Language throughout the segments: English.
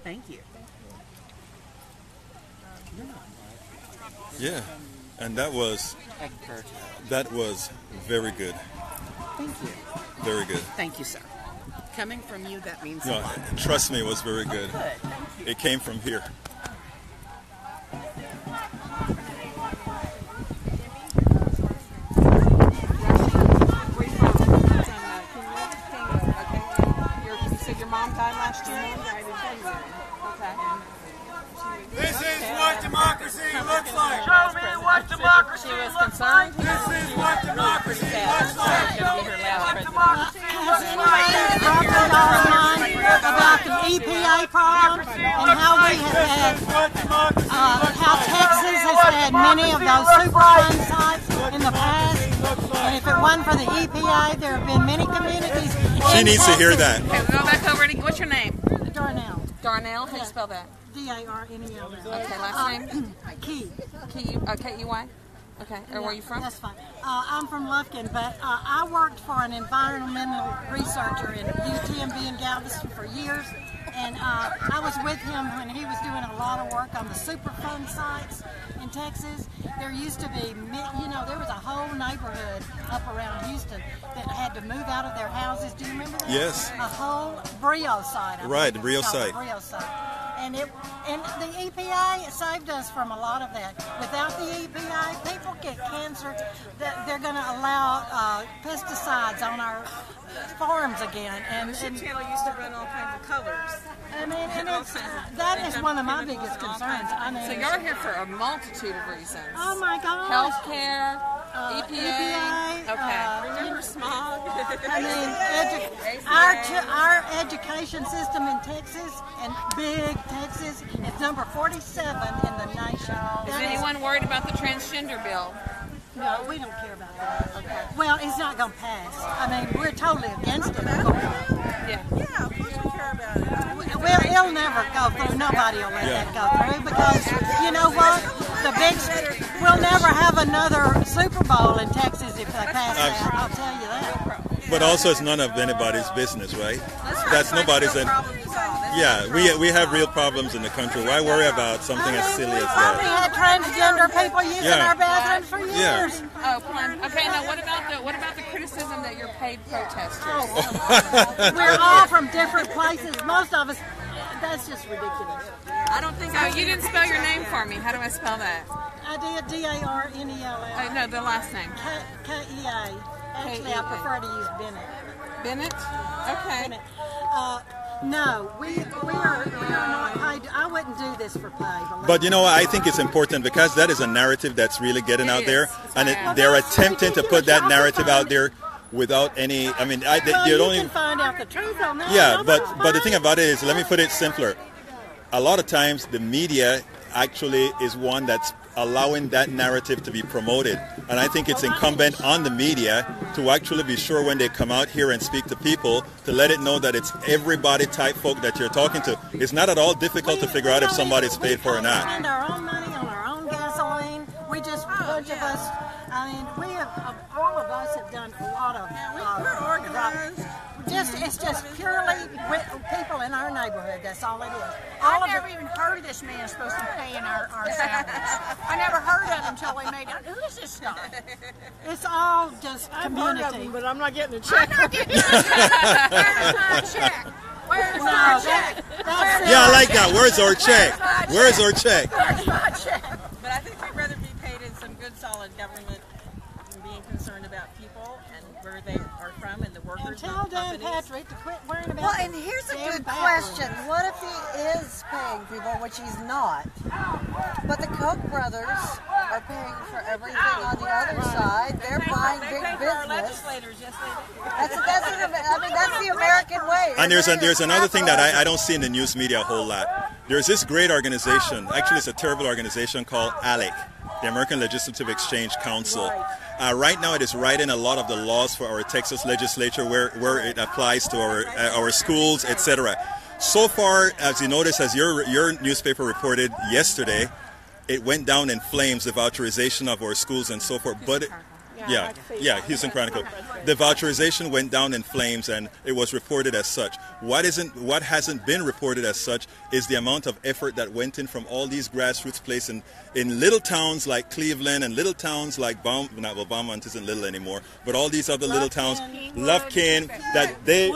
Thank you. Yeah, and that was very good. Thank you. Very good. Thank you, sir. Coming from you, that means a No, lot. trust me, it was very good. Good. Thank you. It came from here. Your mom died last year? Okay. This is what democracy looks like. Show me what democracy She was looks like. concerned. This is what democracy looks like. What democracy looks like. About the EPA problem and how we have had, how Texas has had many of those Superfund sites in the past. And if it wasn't for the EPA, there have been many communities. She needs to hear that. Okay, we'll go back over to, what's your name? Darnell. Darnell? How do you spell that? D-A-R-N-E-L. Okay, last name? Key. K-E-Y? Okay, or where are you from? That's fine. I'm from Lufkin, but I worked for an environmental researcher in UTMB in Galveston for years, and I was with him when he was doing a lot of work on the Superfund sites in Texas. There used to be, there was a whole neighborhood up around Houston that had to move out of their houses. Do you remember that? Yes. A whole Brio site. Right, the Brio site. The Brio site. And the EPA saved us from a lot of that. Without the EPA, people get cancer. They're going to allow pesticides on our farms again. And Channel used to run all kinds of colors. I mean, and that is one of my biggest concerns. I mean, So you're here for a multitude of reasons. oh my gosh. Healthcare, EPA. EPA, Remember smog? I mean, our education system in Texas, and big Texas, is number 47 in the nation. Is anyone worried about the transgender bill? No, we don't care about that. Okay. Well, it's not going to pass. I mean, we're totally against it. Yeah. Yeah, we don't care about it. Well, it'll never go through. Nobody will let that go through because, you know what? We'll never have another Super Bowl in Texas if they pass that. I'll tell you that. But also, it's none of anybody's business, right? That's nobody's. Yeah, we have real problems in the country. Why worry about something as silly as We that? had transgender people using our bathrooms for years. Yeah. Oh, okay. Now, what about the criticism that you're paid protesters? We're all from different places. Most of us. That's just ridiculous. I don't think. Oh, you didn't spell your name for me. How do I spell that? I did D-A-R-N-E-L-L. No, the last name. K-E-A. Actually, I prefer to use Bennett. Bennett? Okay. Bennett. No, we are not paid. I wouldn't do this for pay. But you know what? I think it's important because that is a narrative that's really getting out there, and they're attempting to put that narrative out there without any. I mean, you don't even find out the truth on that. Yeah, but the thing about it is, let me put it simpler. A lot of times, the media actually is one that's allowing that narrative to be promoted. And I think it's incumbent on the media to actually be sure when they come out here and speak to people to let it know that it's everybody type folk that you're talking to. It's not at all difficult to figure out if somebody's paid for or not. We spend our own money on our own gasoline. We just, a bunch of us, I mean, all of us have done a lot of, we're organized. It's just purely people in our neighborhood. That's all it is. I never even heard this man supposed to be paying our salaries. I never heard of him until we made it. Who is this guy? It's all just community. But I'm not getting a check. I'm not getting a check. Where's my check? Where's my check? Yeah, I like that. Where's our check? Where's our check? Where's my check? But I think we'd rather be paid in some good, solid government and being concerned about people and where they are from and the workers. And tell Dan Patrick to quit worrying about. Well, and here's a good question. What if he is paying people, which he's not? But the Koch brothers are paying for everything on the other side. They're buying big business. Legislators, yes, they do. That's the American way. And there's another thing that I don't see in the news media a whole lot. There's this great organization, actually it's a terrible organization called ALEC, the American Legislative Exchange Council. Right now it is writing a lot of the laws for our Texas legislature where it applies to our schools, etc. So far, as you notice, as your newspaper reported yesterday, it went down in flames, the voucherization of our schools and so forth. But Yeah, Houston Chronicle. The voucherization went down in flames, and it was reported as such. What hasn't been reported as such is the amount of effort that went in from all these grassroots places in little towns like Cleveland and little towns like Beaumont isn't little anymore, but all these other little towns, Lufkin, that they,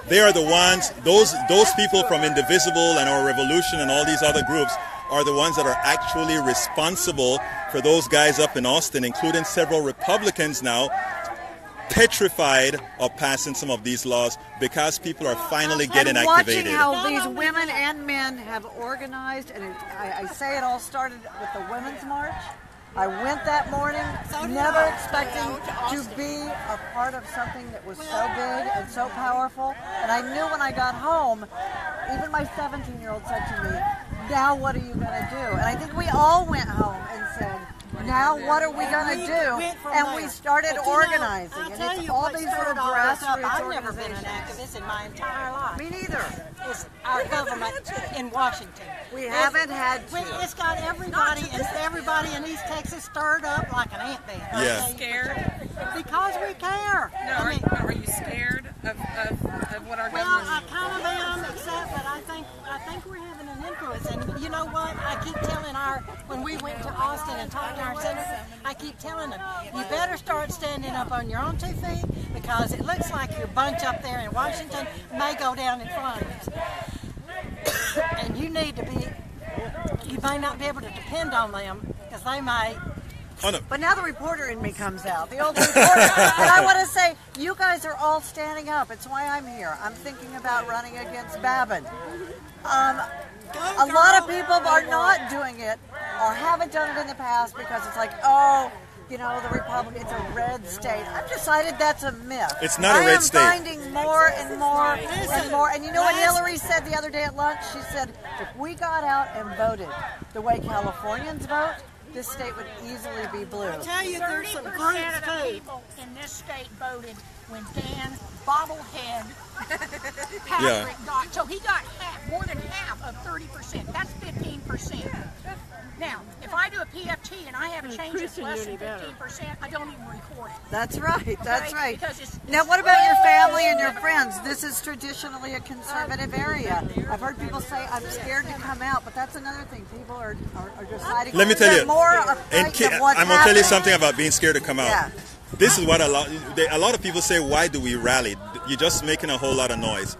they are the ones. Those people from Indivisible and Our Revolution and all these other groups are the ones that are actually responsible for those guys up in Austin, including several Republicans now, petrified of passing some of these laws because people are finally getting activated. Watching how these women and men have organized, and I say it all started with the Women's March. I went that morning, never expecting to be a part of something that was so big and so powerful. And I knew when I got home, even my 17-year-old said to me, now what are you going to do? And I think we all went home and said, now what are we going to do? And we started organizing. And it's all these little grassroots I've never been an activist in my entire life. Me neither. It's our government in Washington. We haven't had to. It's got everybody in East Texas stirred up like an ant bed. Yeah. Scared? Because we care. No, are you scared of what our Well, government? I kind of am, except that I think we're having an influence. And you know what? I keep telling when we went to Austin and talked to our senators, I keep telling them, you better start standing up on your own 2 feet because it looks like your bunch up there in Washington may go down in flames. And you need to be, you may not be able to depend on them because they may. Oh, no. But now the reporter in me comes out, the old reporter. And I want to say, you guys are all standing up. It's why I'm here. I'm thinking about running against Babin. A lot of people are not doing it or haven't done it in the past because it's like, oh, you know, the Republican, it's a red state. I've decided that's a myth. It's not a red state. I am finding more and more and more. And you know what Hillary said the other day at lunch? She said, if we got out and voted the way Californians vote, this state would easily be blue. I tell you, there's some 30% groups of the too. people in this state voted when Dan Bobblehead Patrick got. So he got more than half of 30%. That's 15%. Now, if I do a PFT and I have a change that's less than 15%, I don't even record it. That's right. That's right. Because it's Now, what about your family and your friends? This is traditionally a conservative area. I've heard people say, I'm scared to come out, but that's another thing. People are deciding. Let me tell they're you, more afraid of what's I'm going to tell you happening. something about being scared to come out. Yeah. This is what a lot of people say, why do we rally? You're just making a whole lot of noise.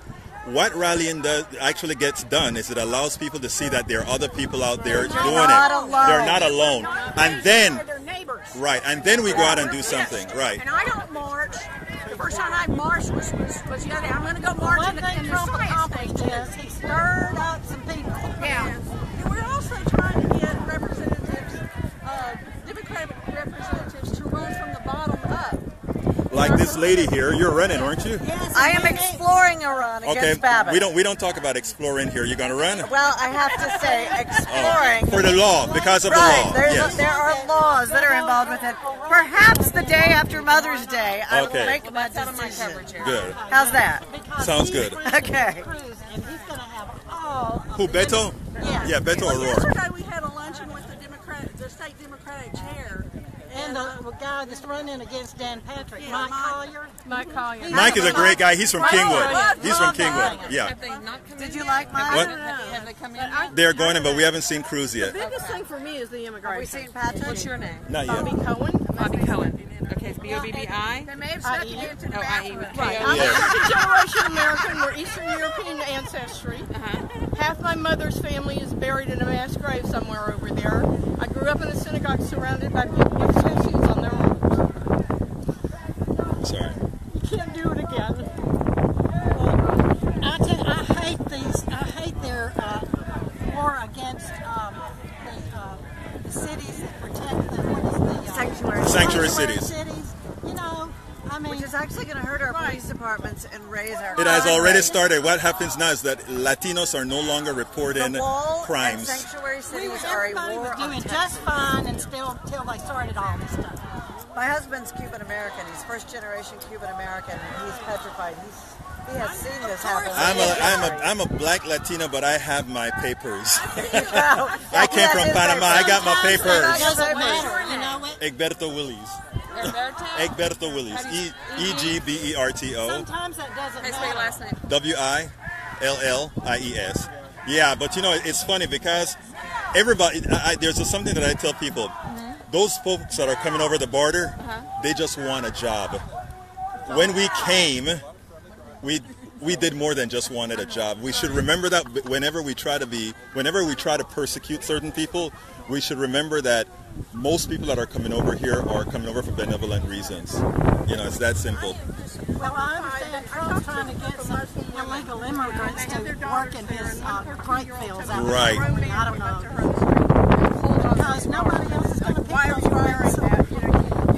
What rallying actually gets done is it allows people to see that there are other people out there doing it. They're not alone. And then, their neighbors. right, and then we go out and do something, right. And I don't march. The first time I marched was the other day. I'm going to go march One in thing the Trump science accomplished thing. is he stirred up some people. Yeah. And we're also trying to get representatives, Democratic representatives, to run from the bottom up. Like this lady here, you're running, aren't you? Yes, I am exploring a run against Babbitt. we don't talk about exploring here. You're going to run? Well, I have to say, exploring. For the law, because of Right, the law. Yes. there are laws that are involved with it. Perhaps the day after Mother's Day, I will make my decision. Good. How's that? Sounds good. Okay. Cruz, and he's going to have all. Who, Beto? Yeah. Yeah, Beto Well, O'Rourke. yesterday we had a luncheon with the state Democratic chair. And the guy that's running against Dan Patrick, Mike Collier. Mike Collier. Mike is a great guy. He's from Kingwood. He's from Kingwood. Yeah. Have they not come Did in you yet? like mine? What? Have they come in yet? They're going in, but we haven't seen Cruz yet. The biggest thing for me is the Have we immigration. seen Patrick? What's your name? Not yet. Bobby Cohen. Bobby Cohen. Okay, it's B-O-B-B-I? They may have stuck it into the I-E. bathroom. Right. I'm Yeah. a second-generation American. We're Eastern European ancestry. Uh-huh. Half my mother's family is buried in a mass grave somewhere over there. I grew up in a synagogue surrounded by people with tattoos on their arms. Sorry. You can't do it again. I hate their war against the cities that protect the Sanctuary cities. You know, I mean, Which is actually going to hurt our police departments and raise our It has crime already rate. started. What happens now is that Latinos are no longer reporting The wall crimes. and sanctuary cities are a everybody war was on doing Texas. just fine until they started all this stuff. My husband's Cuban American. He's first generation Cuban American. And he's petrified. He has seen this happen. I'm a black Latino, but I have my papers. I came from Panama. I got my papers. Doesn't matter, you know what? Egberto Willies. Egberto? Egberto Willies. E-G-B-E-R-T-O. Sometimes that doesn't How do you spell your matter. last name? W-I-L-L-I-E-S. Yeah, but you know, it's funny because everybody, there's something that I tell people. Those folks that are coming over the border, they just want a job. When we came, we did more than just wanted a job. We should remember that whenever we try to persecute certain people, we should remember that most people that are coming over here are coming over for benevolent reasons. You know, it's that simple. Well, I understand Trump's trying to get some illegal immigrants to work in his grape fields out there. Right. I don't know. Because nobody else is going to pick those grapes.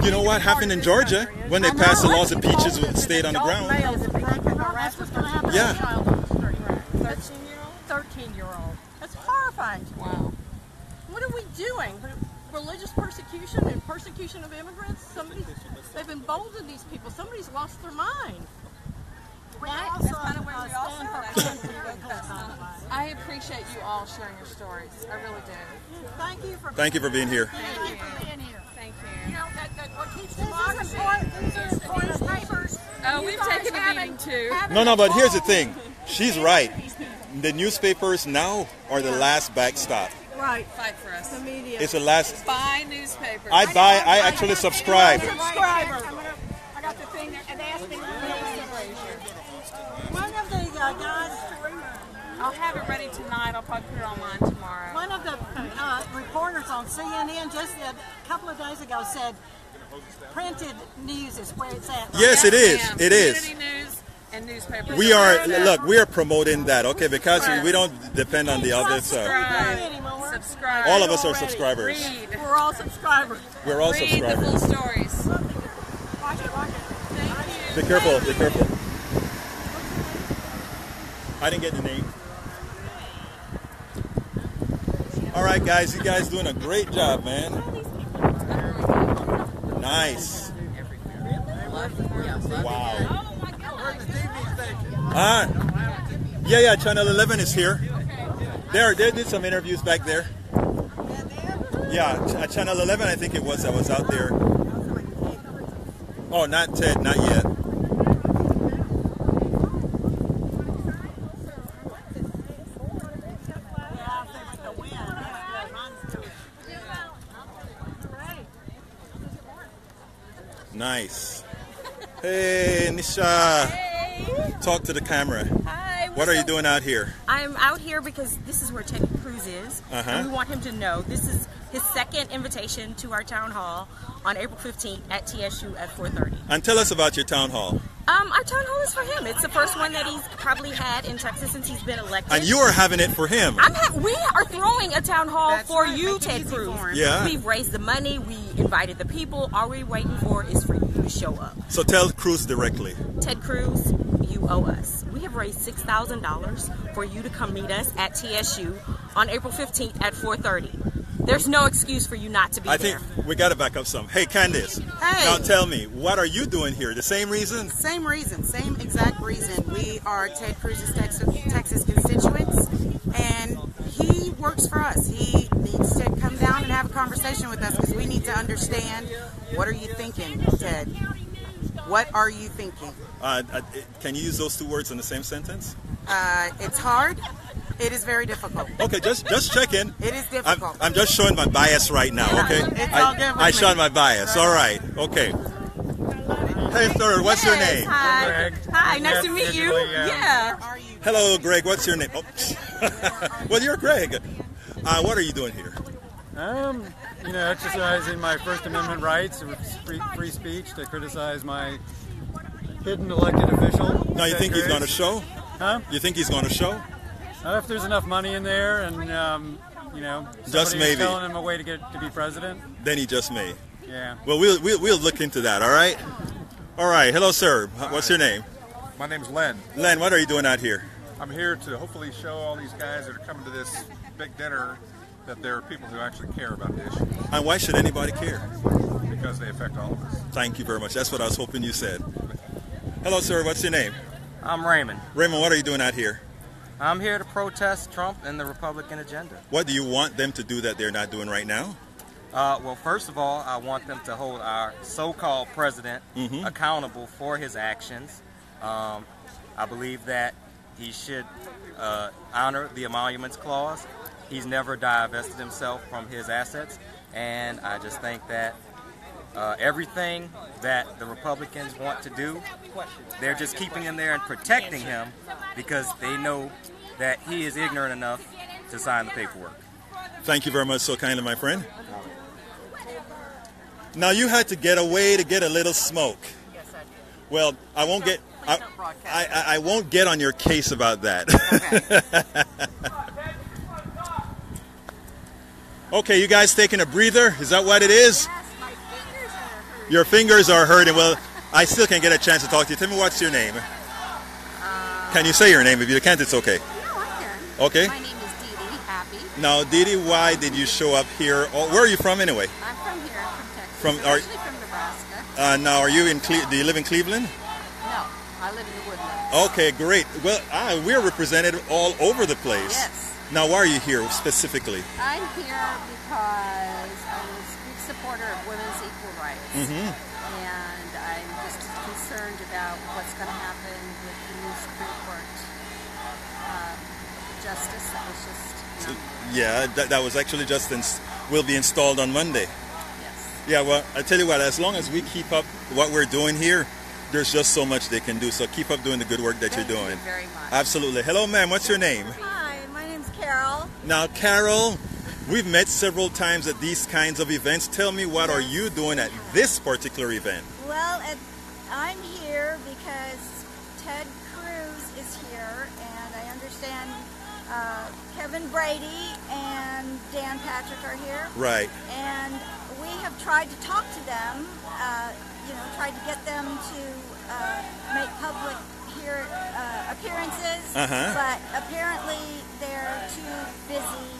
You know what happened in Georgia when they passed the laws that peaches stayed on the ground? That's what's going to happen. Yeah. 13-year-old. That's horrifying. Wow. What are we doing? Religious persecution and persecution of immigrants? They've emboldened these people. Somebody's lost their mind. That's kind of where we all I appreciate you all sharing your stories. I really do. Thank you for being here. Thank you. Thank you. You know, what keeps democracy is newspapers. Oh, we've taken a beating too. No, but here's the thing. She's right. The newspapers now are the last backstop. Right. Fight for us. The media. It's the last. Buy newspapers. I actually subscribe. Subscriber. I got the thing there, and they asked me to One of the guys, I'll have it ready tonight. I'll probably put it online tomorrow. one of the reporters on CNN just a couple of days ago said printed news is where it's at. Yes, it is. Ma'am. It is. Community news and newspapers. We are promoting that, okay? Because we don't depend on the others. Subscribe. All of us are subscribers. Read. We're all subscribers. We're all Read subscribers. the full stories. Be careful. Be careful. I didn't get the name. All right, guys. You guys doing a great job, man. Nice. Wow. Yeah. Channel 11 is here. They did some interviews back there. Yeah, Channel 11, I think it was. I was out there. Oh, not Ted, not yet. Nice. Hey, Nisha. Hey. Talk to the camera. Hi. What are you doing out here? I'm out here because this is where Ted Cruz is. And we want him to know this is his second invitation to our town hall on April 15th at TSU at 4:30. And tell us about your town hall. Our town hall is for him. It's the first one that he's probably had in Texas since he's been elected. And you are having it for him. We are throwing a town hall for you, Ted Cruz. Yeah. We've raised the money. We invited the people. All we're waiting for is for you to show up. So tell Cruz directly. Ted Cruz, you owe us. We have raised $6,000 for you to come meet us at TSU on April 15th at 4:30. There's no excuse for you not to be there. I think we got to back up some. Hey, Candace. Hey. Now tell me, what are you doing here? The same reason? Same reason, same exact reason. We are Ted Cruz's Texas constituents, and he works for us. He needs to come down and have a conversation with us because we need to understand, what are you thinking, Ted? What are you thinking? Can you use those two words in the same sentence? It's hard. It is very difficult. Okay, just check in. It is difficult. I'm just showing my bias right now, okay? It's all good with I me. showed my bias. All right, okay. Hey, sir, what's your name? Hi. Greg. Hi, nice to meet you. Yeah. Hello, Greg. What's your name? Oh. Well, you're Greg. What are you doing here? Exercising my First Amendment rights of free speech to criticize my hidden elected official. Now, you think he's going to show? Huh? You think he's going to show? If there's enough money in there, and Just maybe. telling him a way to be president. Then he just may. Yeah. Well, we'll look into that. All right. All right. Hello, sir. What's your name? My name's Len. Len, what are you doing out here? I'm here to hopefully show all these guys that are coming to this big dinner that there are people who actually care about the issue. And why should anybody care? Because they affect all of us. Thank you very much. That's what I was hoping you said. Hello, sir. What's your name? I'm Raymond. Raymond, what are you doing out here? I'm here to protest Trump and the Republican agenda. What do you want them to do that they're not doing right now? Well, first of all, I want them to hold our so-called president accountable for his actions. I believe that he should honor the emoluments clause. He's never divested himself from his assets, and I just think that everything that the Republicans want to do, they're just keeping him there and protecting him because they know that he is ignorant enough to sign the paperwork. Thank you very much, so kindly, my friend. Now, you had to get away to get a little smoke. Yes, I did. Well, I won't get I won't get on your case about that. Okay, you guys taking a breather? Is that what it is? Your fingers are hurting. Well, I still can't get a chance to talk to you. Tell me, what's your name? Can you say your name? If you can't, it's okay. No, I can. Okay. My name is Dee Dee. Happy. Now, Dee Dee, why did you show up here? Where are you from, anyway? I'm from here, from Texas. From Originally from Nebraska. Now, are you in? Do you live in Cleveland? No, I live in the Woodlands. Okay, great. Well, we're represented all over the place. Yes. Now, why are you here specifically? I'm here because I'm a big supporter of women's equal rights. And I'm just concerned about what's going to happen with the new Supreme Court justice that was just... Yeah, that was actually just will be installed on Monday. Yes. Yeah, well, I tell you what, as long as we keep up what we're doing here, there's just so much they can do. So keep up doing the good work that you're doing. Thank you very much. Absolutely. Hello, ma'am. What's your name? Hi, my name's Carol. Now, Carol, we've met several times at these kinds of events. Tell me, what are you doing at this particular event? Well, I'm here because Ted Cruz is here, and I understand Kevin Brady and Dan Patrick are here. Right. And we have tried to talk to them, tried to get them to make public appearances, but apparently they're too busy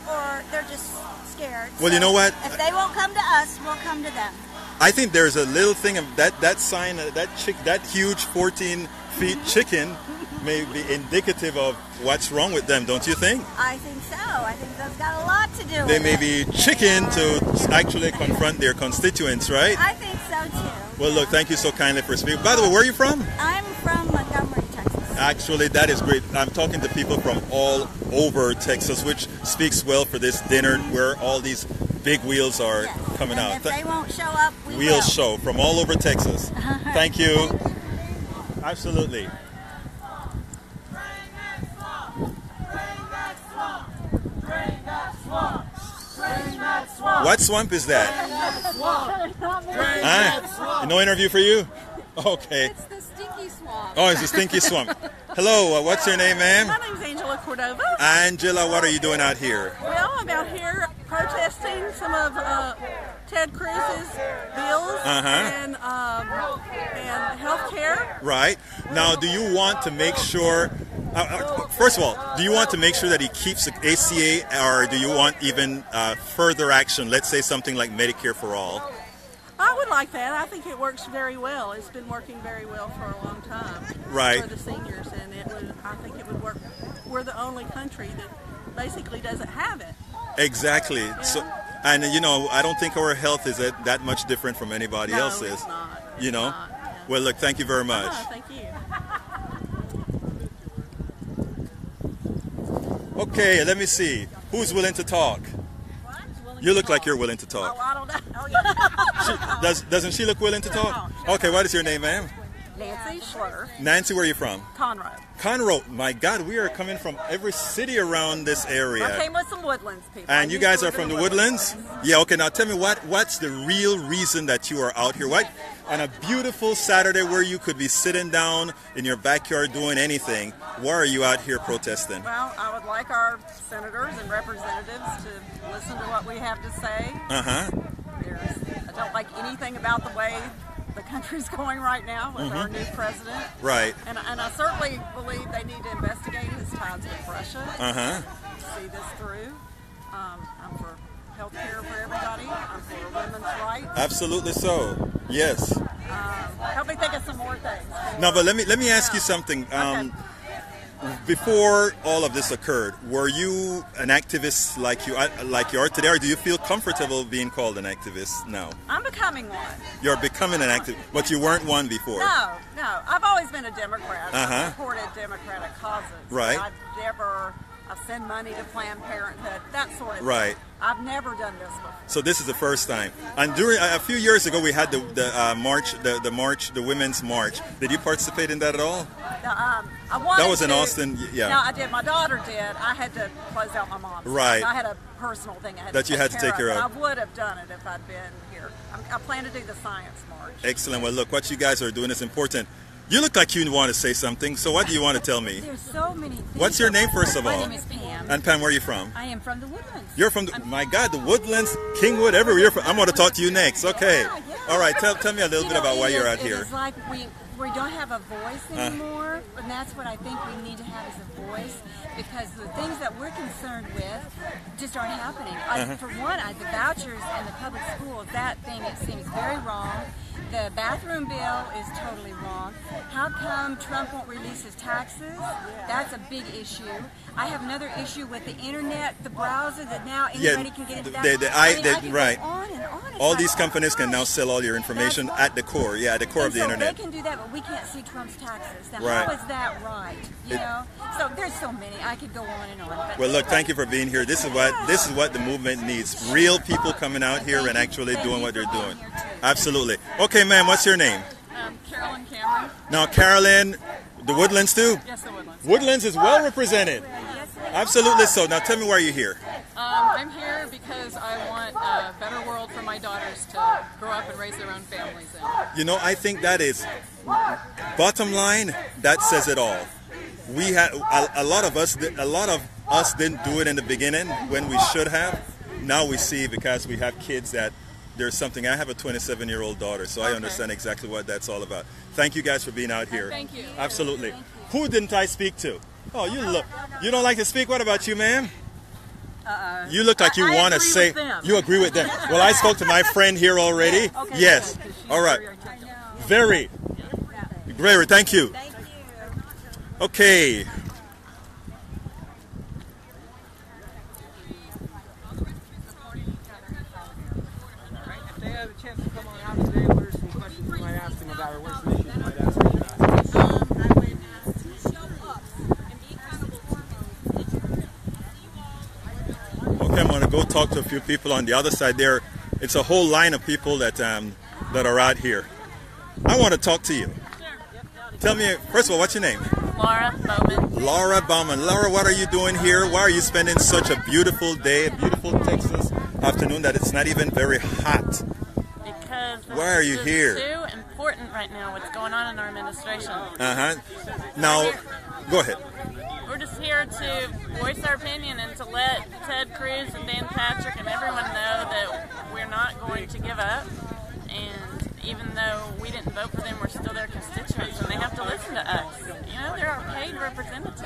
or they're just scared. Well, so you know what? If they won't come to us, we'll come to them. I think there's a little thing of that sign, that huge 14-feet chicken may be indicative of what's wrong with them, don't you think? I think so. I think that's got a lot to do with They it. may be chicken to actually confront their constituents, right? I think so too. Well, look, thank you so kindly for speaking. By the way, where are you from? I'm from Montgomery, Texas. Actually, that is great. I'm talking to people from all over Texas, which speaks well for this dinner where all these big wheels are coming out. If they won't show up, we will. will. Show from all over Texas. Thank you. Absolutely. What swamp is that? No interview for you? Okay. It's the stinky swamp. Oh, it's the stinky swamp. Hello, what's your name, ma'am? My name's Angela Cordova. Angela, what are you doing out here? Well, I'm out here protesting some of Ted Cruz's bills and health care. Right. Now, do you want to make sure... first of all, do you want to make sure that he keeps the ACA, or do you want even further action, let's say something like Medicare for all? I would like that. I think it works very well. It's been working very well for a long time for the seniors, and I think it would work. We're the only country that basically doesn't have it. Exactly. Yeah. So, and I don't think our health is that much different from anybody else's. It's not. It's not. Well, look, thank you very much. Thank you. Okay, let me see. Who's willing to talk? You look like you're willing to talk. Oh, I don't know. Doesn't she look willing to talk? Okay, what is your name, ma'am? Nancy Schlutter. Nancy, where are you from? Conroe. Conroe. My God, we are coming from every city around this area. I came with some Woodlands people. And you guys are from the Woodlands? Yeah, okay, now tell me what's the real reason that you are out here? What, on a beautiful Saturday where you could be sitting down in your backyard doing anything, why are you out here protesting? Well, I would like our senators and representatives to listen to what we have to say. I don't like anything about the way the country's going right now with our new president. Right. And I certainly believe they need to investigate his ties with Russia to see this through. I'm for health care for everybody. I'm for women's rights. Absolutely so. Yes. Help me think of some more things. No, but let me ask you something. Before all of this occurred, were you an activist like you are today, or do you feel comfortable being called an activist now? I'm becoming one. You're becoming an activist, but you weren't one before. No. I've always been a Democrat. I've supported Democratic causes. Right. I've sent money to Planned Parenthood, that sort of thing. Right. I've never done this before. So this is the first time. And during a few years ago, we had the women's march. Did you participate in that at all? That was in Austin. Yeah. No, I did. My daughter did. I had to close out my mom's. Right. I had a personal thing I had that you had to take care of. I would have done it if I'd been here. I plan to do the science march. Excellent. Well, look, what you guys are doing is important. You look like you want to say something, so what do you want to tell me? There's so many things. What's your name, first of all? My name is Pam. And Pam, where are you from? I am from the Woodlands. You're from my God, the Woodlands, Kingwood, everywhere you're from. I'm going to talk to you next. Okay. Yeah. All right, tell me a little bit about why you're out here. It's like we don't have a voice anymore, and that's what I think we need to have is a voice, because the things that we're concerned with just aren't happening. For one, the vouchers and the public schools, that thing, it seems very wrong. The bathroom bill is totally wrong. How come Trump won't release his taxes? That's a big issue. I have another issue with the internet, the browser, that now anybody can get into that. Right. On and on. All these companies can now sell all your information at the core. Yeah, at the core of the internet. They can do that, but we can't see Trump's taxes. Now, right. How is that right? You know? So there's so many. I could go on and on. But well, look, thank you for being here. This is what the movement needs. Real people coming out here and actually doing what they're doing. Absolutely. Okay, ma'am, what's your name? Carolyn Cameron. Now, Carolyn, the Woodlands too? Yes, the Woodlands. Woodlands is well represented. Absolutely so. Now, tell me why you're here. I'm here because I want a better world for my daughters to grow up and raise their own families in. You know, I think that is, bottom line, that says it all. We had a lot of us didn't do it in the beginning when we should have. Now we see, because we have kids, that there's something. I have a 27-year-old daughter, so I understand exactly what that's all about. Thank you guys for being out here. Thank you. Absolutely. Who didn't I speak to? Oh, you don't like to speak? What about you, ma'am? You look like you want to say. You agree with them. Well, I spoke to my friend here already. Okay, yes. All right. Very. Great. Thank you. Okay. If they have a chance to come on out today, what are some questions you might ask them about, or what's some issues you might ask them about? Okay, I'm going to go talk to a few people on the other side there. It's a whole line of people that are out here. I want to talk to you. Tell me, first of all, what's your name? Laura Bowman. Laura Bowman. Laura, what are you doing here? Why are you spending such a beautiful day, a beautiful Texas afternoon that it's not even very hot? Because why are you here? It's too important right now, what's going on in our administration. Now, go ahead. We're just here to voice our opinion and to let Ted Cruz and Dan Patrick and everyone know that we're not going to give up. And even though we didn't vote for them, we're still their constituents, and they have to listen to us. You know, they're our paid representatives.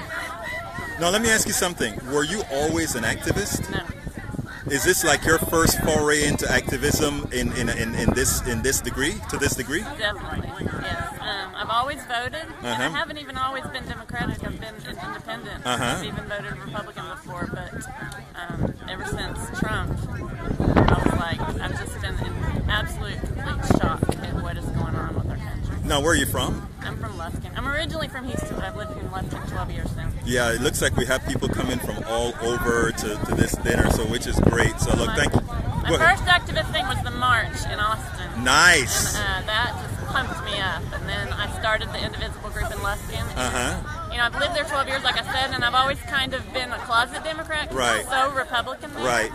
Now, let me ask you something. Were you always an activist? No. Is this like your first foray into activism in this degree? To this degree? Definitely, yes. I've always voted, and I haven't even always been Democratic. I've been independent. I've even voted Republican before, but ever since Trump, I was like, I've just been in absolute complete shock at what is going on with our country. Now, where are you from? I'm from Lufkin. I'm originally from Houston, but I've lived in Lufkin 12 years now. Yeah, it looks like we have people coming from all over to this dinner, so which is great. So look, thank you. My first activist thing was the march in Austin. Nice. And that just pumped me up. And then I started the Indivisible group in Lufkin. You know, I've lived there 12 years, like I said, and I've always kind of been a closet Democrat. Right. So Republican. Right.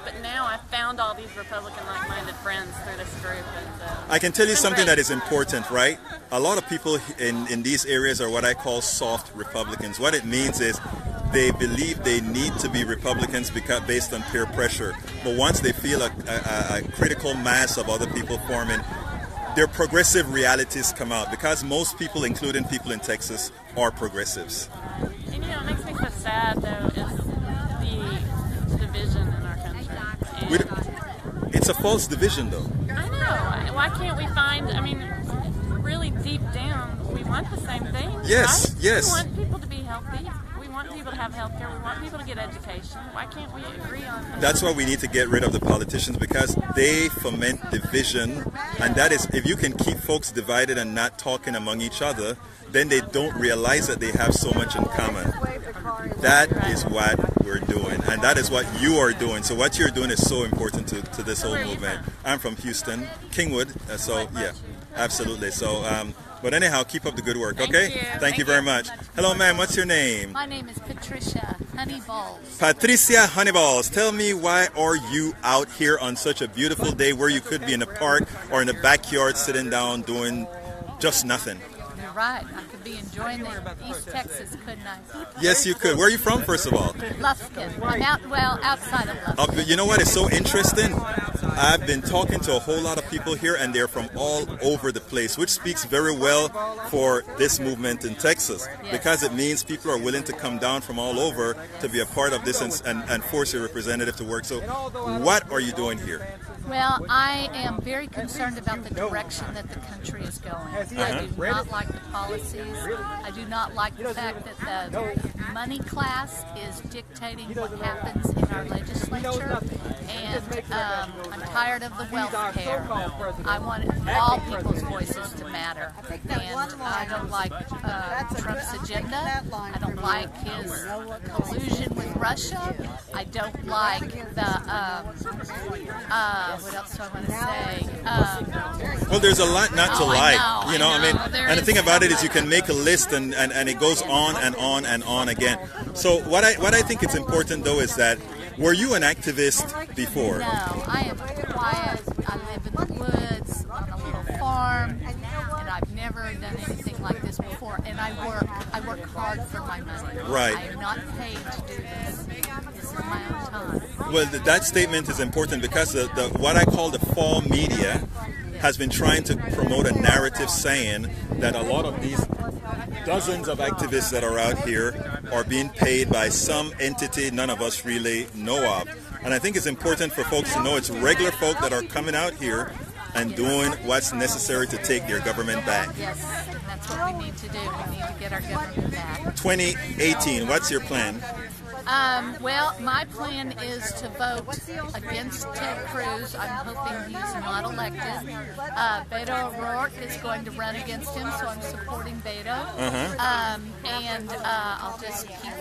But now I've found all these Republican like-minded friends through this group. And, I can tell you something that is important, right? A lot of people in these areas are what I call soft Republicans. What it means is they believe they need to be Republicans based on peer pressure. But once they feel a critical mass of other people forming, their progressive realities come out, because most people, including people in Texas, are progressives. And you know, what makes me so sad, though, is the division in our country. It's a false division, though. I know. Why can't we find, I mean, really deep down, we want the same thing. Yes, right? yes. We want people to be healthy. We want people to have health care. We want people to get education. Why can't we agree on that? That's why we need to get rid of the politicians, because they foment division. And that is, if you can keep folks divided and not talking among each other, then they don't realize that they have so much in common. That is what we're doing, and that is what you are doing. So what you're doing is so important to this whole movement. I'm from Houston, Kingwood, so yeah, absolutely. So, but anyhow, keep up the good work, okay? Thank you very much. Hello, ma'am, what's your name? My name is Patricia Honeyballs. Patricia Honeyballs, tell me, why are you out here on such a beautiful day where you could be in a park or in the backyard sitting down doing just nothing? You're right. I could be enjoying the East Texas, couldn't I? Yes, you could. Where are you from, first of all? Lufkin. I'm outside of Lufkin. You know what is so interesting? I've been talking to a whole lot of people here, and they're from all over the place, which speaks very well for this movement in Texas, because it means people are willing to come down from all over to be a part of this and force your representative to work. So what are you doing here? Well, I am very concerned about the direction that the country is going. I do not like the policies. I do not like the fact that the money class is dictating what happens in our legislature. And I'm tired of the wealth care. I want all people's voices to matter. And I don't like Trump's agenda. I don't like his collusion with Russia. I don't like the what else do I want to say? Well, there's a lot not to like. You know, I mean, and the thing about it is you can make a list and it goes on and on and on again. So what I think it's important though is that, were you an activist before? No, I am quiet. I live in the woods on a little farm, and I've never done anything like this before. And I work hard for my money. Right. I am not paid to do this. This is my own time. Well, that statement is important because what I call the fall media has been trying to promote a narrative saying that a lot of these dozens of activists that are out here are being paid by some entity none of us really know of. And I think it's important for folks to know it's regular folk that are coming out here and doing what's necessary to take their government back. Yes, that's what we need to do. We need to get our government back. 2018, what's your plan? Well, my plan is to vote against Ted Cruz. I'm hoping he's not elected. Beto O'Rourke is going to run against him, so I'm supporting Beto. And I'll just keep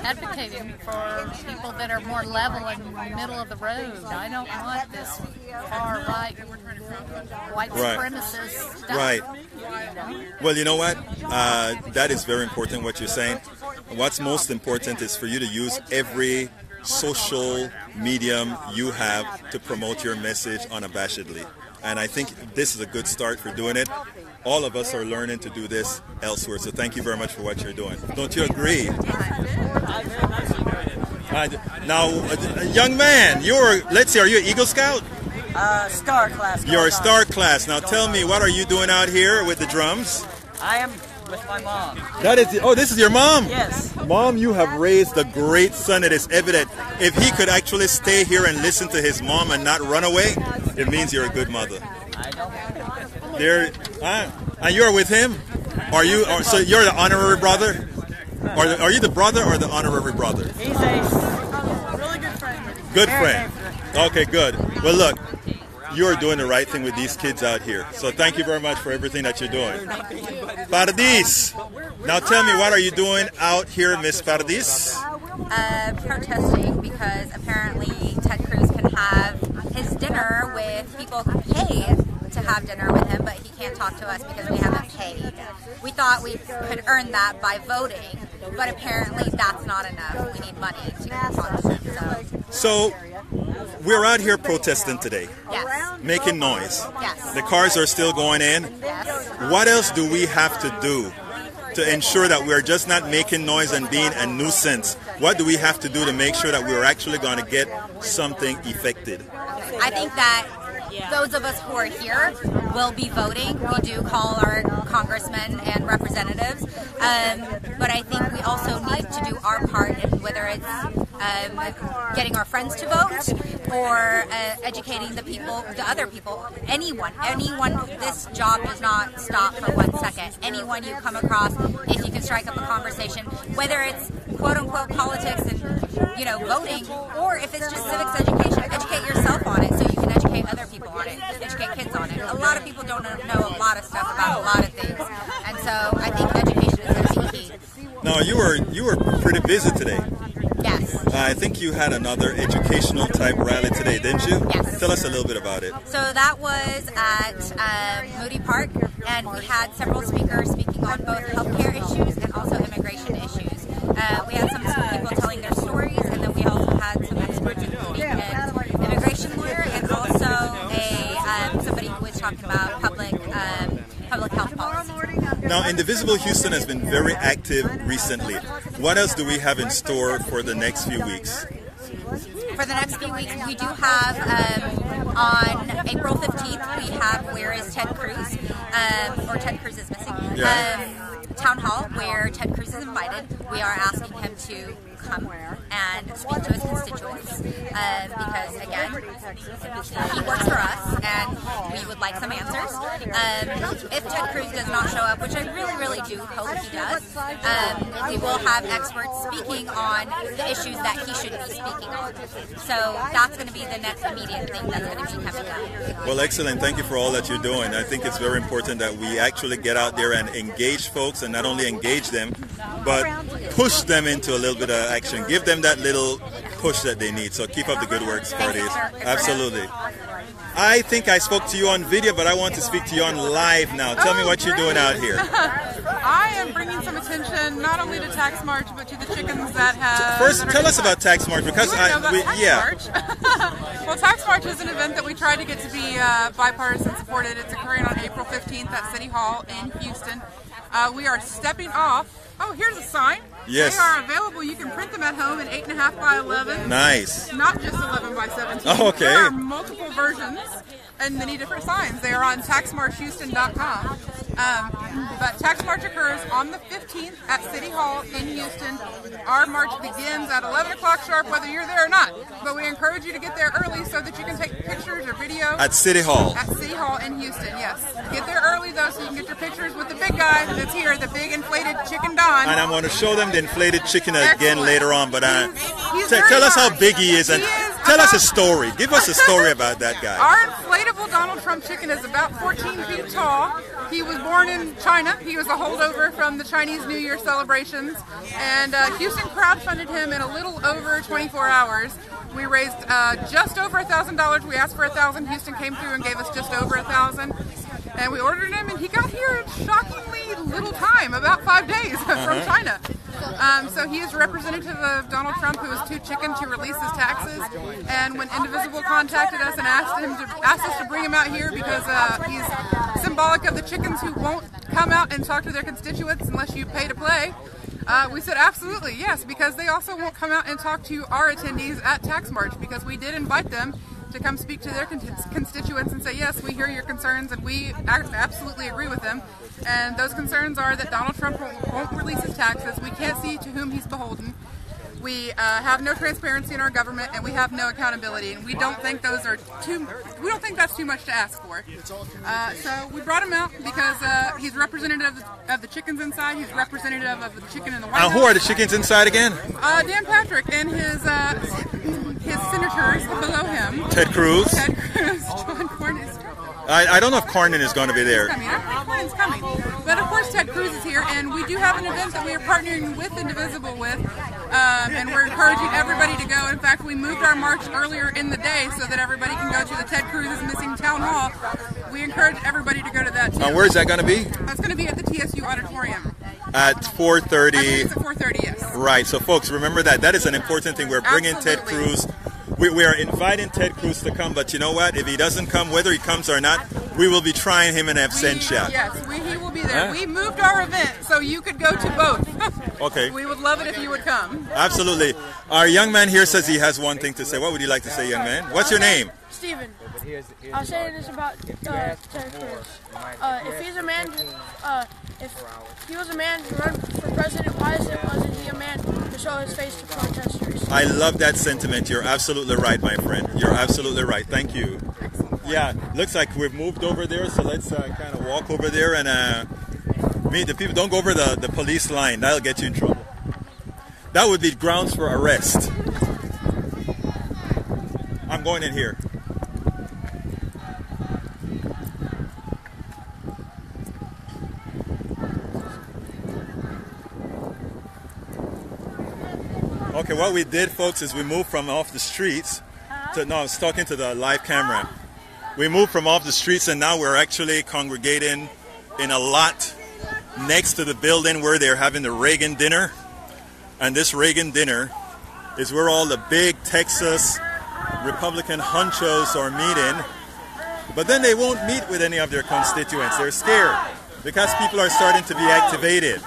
advocating for people that are more level and middle of the road. I don't want this far-right white supremacist stuff. Right. Well, you know what? That is very important what you're saying. What's most important is for you to use every social medium you have to promote your message unabashedly. And I think this is a good start for doing it. All of us are learning to do this elsewhere. So thank you very much for what you're doing. Don't you agree? Now, young man, let's see, are you an Eagle Scout? Star class. You're a star class. Now tell me, what are you doing out here with the drums? I am with my mom. This is your mom? Yes. Mom, you have raised a great son. It is evident. If he could actually stay here and listen to his mom and not run away, it means you're a good mother. I don't. And you're with him? So you're the honorary brother? Or are you the brother or the honorary brother? He's a really good friend. Good friend. Okay, good. Well, look, you're doing the right thing with these kids out here. So thank you very much for everything that you're doing. Paradis, now tell me, what are you doing out here, Miss Paradis? Protesting because apparently Ted Cruz can have his dinner with people who pay to have dinner with him, but he can't talk to us because we haven't paid. We thought we could earn that by voting, but apparently that's not enough. We need money to talk to him. So we're out here protesting today. Yes. Making noise. Yes. The cars are still going in. Yes. What else do we have to do to ensure that we're just not making noise and being a nuisance? What do we have to do to make sure that we're actually going to get something effected? I think that those of us who are here will be voting. We do call our congressmen and representatives, but I think we also need to do our part in whether it's getting our friends to vote or educating the other people, anyone. This job does not stop for 1 second. Anyone you come across, if you can strike up a conversation, whether it's quote-unquote politics and, voting, or if it's just civics education, educate yourself on it so you can educate other people on it, educate kids on it. A lot of people don't know a lot of stuff about a lot of things, and so I think education is going to be key. Now, you were pretty busy today. Yes. I think you had another educational type rally today, didn't you? Yes. Tell us a little bit about it. So that was at Moody Park, and we had several speakers speaking on both healthcare issues and also immigration issues. We had some people telling their stories, and then we also had some experts, including an immigration lawyer and also somebody who was talking about public health policy. Now, Indivisible Houston has been very active recently. What else do we have in store for the next few weeks? For the next few weeks, we do have, on April 15th, we have Where is Ted Cruz? Or Ted Cruz is missing. Town Hall, where Ted Cruz is invited. We are asking him to come and speak to his constituents because, again, he works for us and we would like some answers. If Ted Cruz does not show up, which I really do hope he does, we will have experts speaking on the issues that he should be speaking on. So that's going to be the next immediate thing that's going to be coming up. Well, excellent. Thank you for all that you're doing. I think it's very important that we actually get out there and engage folks, and not only engage them, but push them into a little bit of action. Give them that little push that they need. So keep up the good work, Sparties. Absolutely. I think I spoke to you on video, but I want to speak to you on live now. Tell me what you're doing out here. I am bringing some attention not only to Tax March, but to the chickens that have... First, tell us about Tax March, because Well, Tax March is an event that we try to get to be bipartisan supported. It's occurring on April 15th at City Hall in Houston. We are stepping off. Oh, here's a sign. Yes. They are available. You can print them at home in 8.5 by 11. Nice. Not just 11 by 17. Oh, okay. There are multiple versions and many different signs. They are on taxmarchhouston.com. But Tax March occurs on the 15th at City Hall in Houston. Our march begins at 11 o'clock sharp, whether you're there or not. But we encourage you to get there early so that you can take pictures or video. At City Hall? At City Hall in Houston, yes. Get there early, though, so you can get your pictures with the big guy that's here, the big inflated chicken Don. And I'm going to show them the inflated chicken again later on. But tell us how big he is, and tell us a story. Give us a story about that guy. Our inflatable Donald Trump chicken is about 14 feet tall. He was born in China. He was a holdover from the Chinese New Year celebrations. And Houston crowdfunded him in a little over 24 hours. We raised just over $1,000. We asked for $1,000. Houston came through and gave us just over $1,000. And we ordered him, and he got here in shockingly little time, about 5 days from China. So he is representative of Donald Trump, who is too chicken to release his taxes. And when Indivisible contacted us and asked us to bring him out here because he's symbolic of the chickens who won't come out and talk to their constituents unless you pay to play, we said absolutely yes, because they also won't come out and talk to our attendees at Tax March, because we did invite them to come speak to their constituents and say, yes, we hear your concerns and we absolutely agree with them. And those concerns are that Donald Trump won't release his taxes. We can't see to whom he's beholden. We have no transparency in our government, and we have no accountability. And we don't think those are we don't think that's too much to ask for. So we brought him out because he's representative of the chickens inside. He's representative of the chicken in the White House. Who are the chickens inside again? Dan Patrick and his senators below him. Ted Cruz. Ted Cruz. John Cornyn. I don't know if Cornyn is going to be there. I think Cornyn's coming. But of course Ted Cruz is here, and we do have an event that we are partnering with Indivisible with, and we're encouraging everybody to go. In fact, we moved our march earlier in the day so that everybody can go to the Ted Cruz is Missing Town Hall. We encourage everybody to go to that too. Where is that going to be? That's going to be at the TSU Auditorium. At 4:30. It's at 4:30, yes. Right, so folks, remember that. That is an important thing. We're bringing Ted Cruz. We are inviting Ted Cruz to come, but you know what? If he doesn't come, whether he comes or not, we will be trying him in absentia. Yes, he will be there. Huh? We moved our event so you could go to both. Okay. We would love it if you would come. Absolutely. Our young man here says he has one thing to say. What would you like to say, young man? What's your name? Steven. I'll say this about Ted Cruz. If he's a man, if he was a man to run for president, why wasn't he a man to show his face to protest? I love that sentiment. You're absolutely right, my friend. You're absolutely right. Thank you. Yeah, looks like we've moved over there, so let's kind of walk over there and meet the people. Don't go over the police line. That'll get you in trouble. That would be grounds for arrest. I'm going in here. Okay, what we did, folks, is we moved from off the streets to, no, I was talking to the live camera. We moved from off the streets and now we're actually congregating in a lot next to the building where they're having the Reagan Dinner. And this Reagan Dinner is where all the big Texas Republican honchos are meeting. But then they won't meet with any of their constituents. They're scared because people are starting to be activated.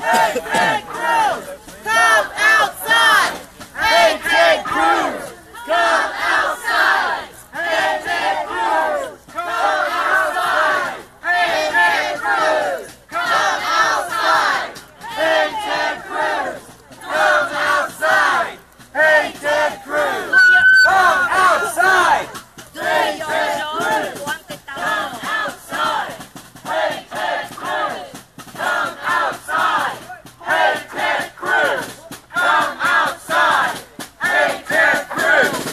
Hey, Ted Cruz, come outside! Hey, Ted Cruz, come outside! Hey, Ted Cruz, come outside! Hey, Ted Cruz, come outside! Hey, Ted Cruz, come outside! Hey, Ted Cruz, come outside! Hey, Ted Cruz, come outside! Hey, Ted Cruz, come outside! Hey, Ted Cruz, come outside! Hey, Ted Cruz, come outside! Hey,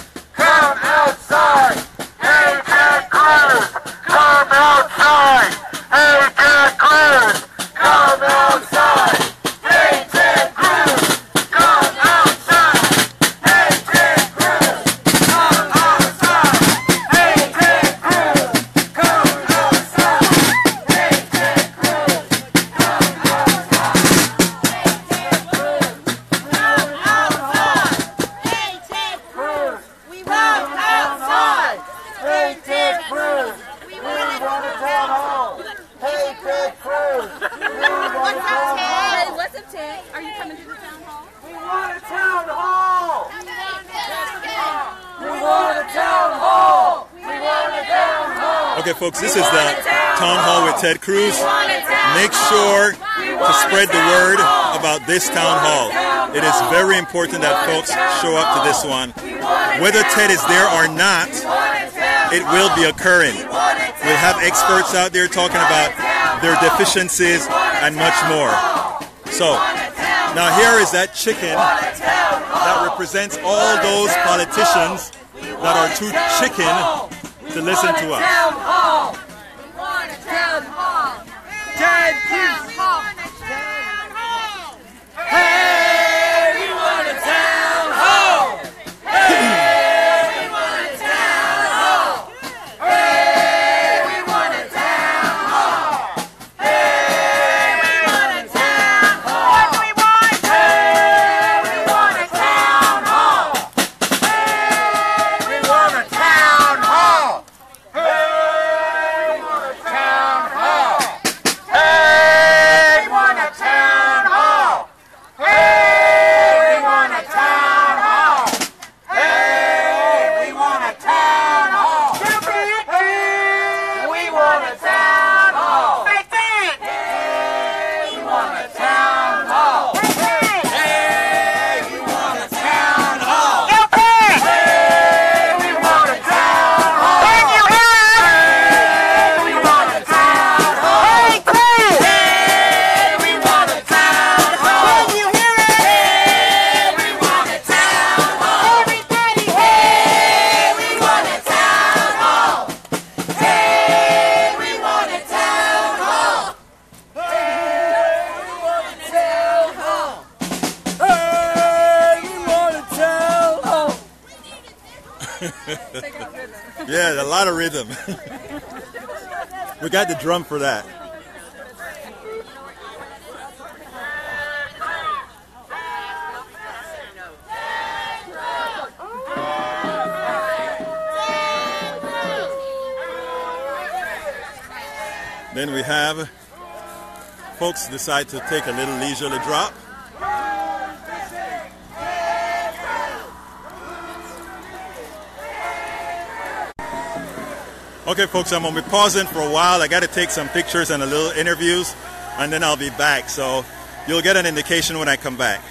Ted Cruz, come outside! Hey, Ted Cruz, come outside! Hey, Ted Cruz, come outside! Hey, Ted Cruz, come outside! Hey, Ted Cruz, come outside! Hey, Ted Cruz, come outside! We want outside! Hey, Ted Cruz! We want a town hall! Hey, Ted Cruz! We want a town hall! What's up, Ted? Are you coming to the town hall? We want a town hall! We want a town hall! We want a town hall! Okay, folks, this is the town hall with Ted Cruz. Make sure to spread the word about this town hall. It is very important that folks show up to this one. Whether Ted is there or not, it will be occurring. We'll have experts out there talking about their deficiencies and much more. So, now here is that chicken that represents all those politicians that are too chicken to listen to us. Ted Cruz! Hey, we want a town hall! Hey, we want a town hall! Hey, we want a town hall! Hey, we want a town hall! What do we want? Hey, we want a town hall! Hey, we want a town hall! Hey, we want a town hall! Hey, we want a town hall! Hey, we want a town hall! Hey, we want a town hall! Hey, we want a town hall! Hey, we want a town hall! Hey, we want a town hall! Hey, we want a town hall! Can you hear us? Hey, we want a town hall! Hey, we want a town hall! Can you hear us? Hey, we want a town hall! Everybody, hey, we want a town hall! Hey, we want a town hall! Hey, we want a town hall! Hey, we want a town hall! Yeah, a lot of rhythm. We got the drum for that. Then we have folks decide to take a little leisurely drop. Okay, folks, I'm going to be pausing for a while. I got to take some pictures and a little interviews, and then I'll be back. So you'll get an indication when I come back.